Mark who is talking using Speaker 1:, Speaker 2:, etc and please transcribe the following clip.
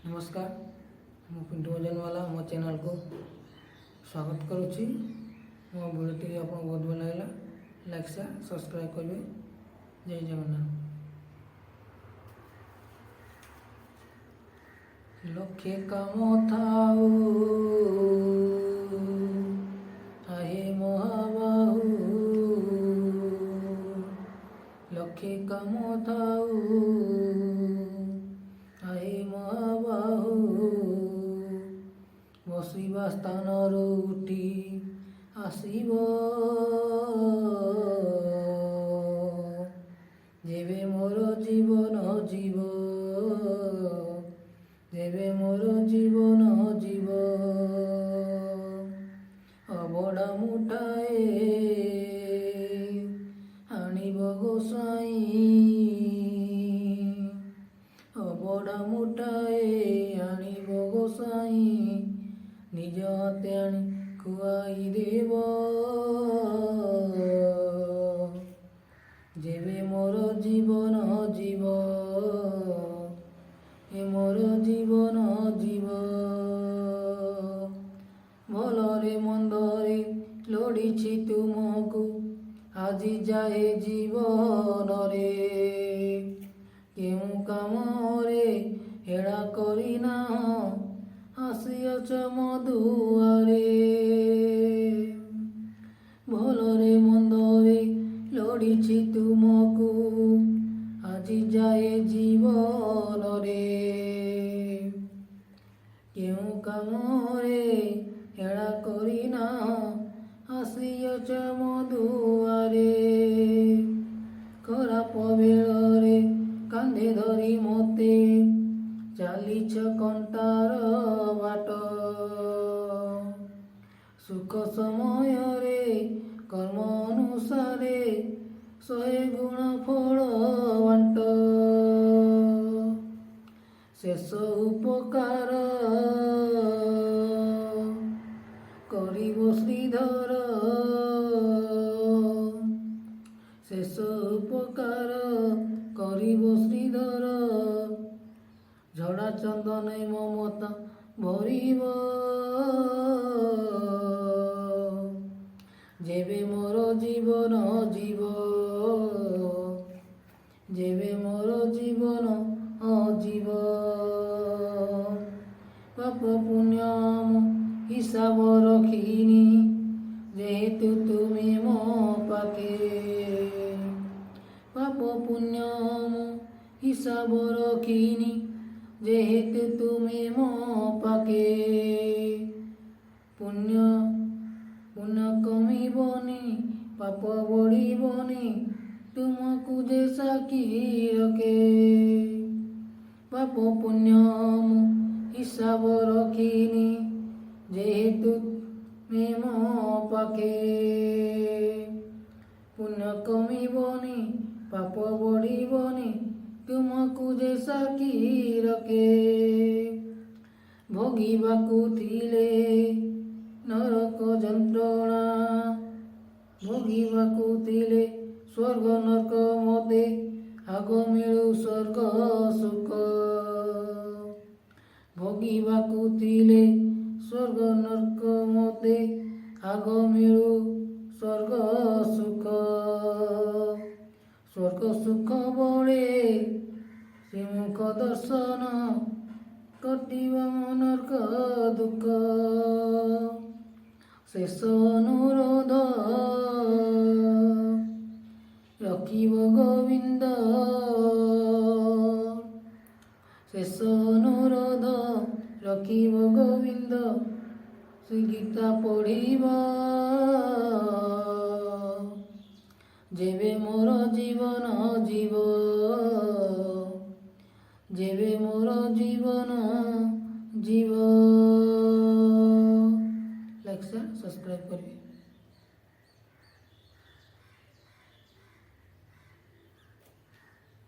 Speaker 1: नमस्कार मु पिंटू भजनवाला मो चैनल को स्वागत करुच्ची। मो भिडियोटी आपको बहुत भल लगा लाइक शेयर सब्सक्राइब करेंगे। जय जगन्नाथ। लक्षे काम थाऊ आहे महाबाहू, लक्षे काम थाऊ आहे महाबाहू, बसिबा स्थानरू उठी आसिब जेबे मोर जीवन जीव, जेबे मोर जीवन जीव, अबड़ा मुठाए आनिब गोसाई, अबड़ा मुठाए आनिब गोसाई, निज हाते आनी खुआई देव जेबे मोर जीवन जीव, ए मोर जीवन जीव, भलरे मंदरे लोड़ीछि तुमको आजी जाए जीवन रे, केउ काम रे हेड़ा करिना आसियच मधुआरे, भलरे मंदरे लोड़ीछि तुमको आजी जाए जीवन रे, केउ काम रे हेड़ा करिना आसियच मधुआरे, खराप बेଳରେ कांधे धरी मते चालीछ कंटार बाट, सुख समय रे कर्म अनुसारे 100 गुण फल बांट, शेष उपकार करिब श्रीधर, शेष उपकार करिब श्रीधर, झड़ा चंदन ममता भरिब जेबे मोर जीवन जीव, जेबे मोर जीवन जीव, पाप पुण्यम हिसाब रखिनी जेहेतु तुमे मो पाके, पाप पुण्यम हिसाब रखिनी जेहेतु तुमे मो पाके, पुण्य पुण्य कमिबनी पाप बढ़िबनी तुमको जे साकी रखे, पाप पुण्यम हिसाब रखिनी जेहेतु तुमे मो पाके, पुण्य कमिबनी पाप बढ़िबनी तुमको जे साकी रखे, भोगिबाकू थिले नरक जंत्रणा, भोगिबाकू थिले स्वर्ग नरक मते आग मिलू स्वर्ग सुख, भोगिबाकू थिले स्वर्ग नरक मते आग मिलू स्वर्ग सुख, स्वर्ग सुख बड़े श्रीमुख दर्शन कटिब नरक दुख, शेष अनुरोध रखिब गोविंद, शेष अनुरोध रखिब गोविंद, श्री गीता पढ़िब जेबे मोर जीवन जीव, जेबे मोर जीवन जीव। लाइक शेयर सब्सक्राइब करें।